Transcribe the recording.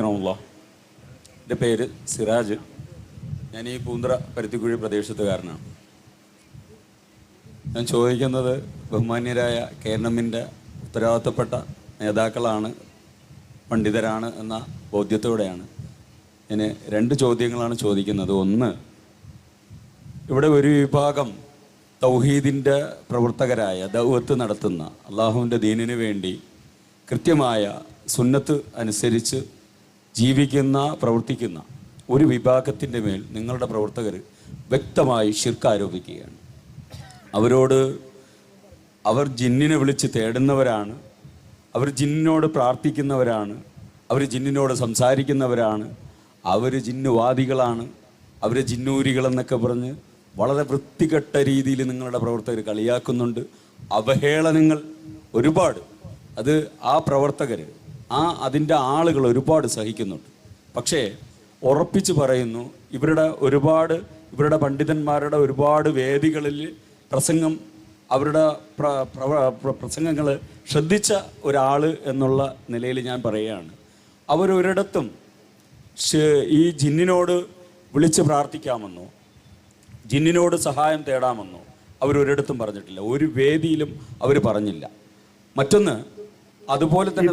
എൻ്റെ പേര് സിറാജ്. ഞാൻ ഈ പൂന്തറ പരുത്തിക്കുഴി പ്രദേശത്തുകാരനാണ്. ഞാൻ ചോദിക്കുന്നത് ബഹുമാന്യരായ കേരളമിൻ്റെ ഉത്തരവാദിത്തപ്പെട്ട നേതാക്കളാണ്, പണ്ഡിതരാണ് എന്ന ബോധ്യത്തോടെയാണ്. ഞാൻ രണ്ട് ചോദ്യങ്ങളാണ് ചോദിക്കുന്നത്. ഒന്ന്, ഇവിടെ ഒരു വിഭാഗം തൗഹീദിൻ്റെ പ്രവർത്തകരായ ദഅവത്ത് നടത്തുന്ന, അള്ളാഹുവിൻ്റെ ദീനിന് വേണ്ടി കൃത്യമായ സുന്നത്ത് അനുസരിച്ച് ജീവിക്കുന്ന, പ്രവർത്തിക്കുന്ന ഒരു വിഭാഗത്തിൻ്റെ മേൽ നിങ്ങളുടെ പ്രവർത്തകർ വ്യക്തമായി ശിർക്ക് ആരോപിക്കുകയാണ്. അവർ ജിന്നിനെ വിളിച്ച് തേടുന്നവരാണ്, അവർ ജിന്നിനോട് പ്രാർത്ഥിക്കുന്നവരാണ്, അവർ ജിന്നിനോട് സംസാരിക്കുന്നവരാണ്, അവർ ജിന്നുവാദികളാണ്, അവർ ജിന്നൂരികളെന്നൊക്കെ പറഞ്ഞ് വളരെ വൃത്തികെട്ട രീതിയിൽ നിങ്ങളുടെ പ്രവർത്തകർ കളിയാക്കുന്നുണ്ട്. അവഹേളനങ്ങൾ ഒരുപാട്, അത് ആ പ്രവർത്തകർ, അതിൻ്റെ ആളുകൾ ഒരുപാട് സഹിക്കുന്നുണ്ട്. പക്ഷേ ഉറപ്പിച്ച് പറയുന്നു, ഇവരുടെ പണ്ഡിതന്മാരുടെ ഒരുപാട് വേദികളിൽ അവരുടെ പ്രസംഗങ്ങൾ ശ്രദ്ധിച്ച ഒരാൾ എന്നുള്ള നിലയിൽ ഞാൻ പറയുകയാണ്, അവരൊരിടത്തും ഈ ജിന്നിനോട് വിളിച്ച് പ്രാർത്ഥിക്കാമെന്നോ ജിന്നിനോട് സഹായം തേടാമെന്നോ അവരൊരിടത്തും പറഞ്ഞിട്ടില്ല. ഒരു വേദിയിലും അവർ പറഞ്ഞില്ല. മറ്റൊന്ന്, അതുപോലെ തന്നെ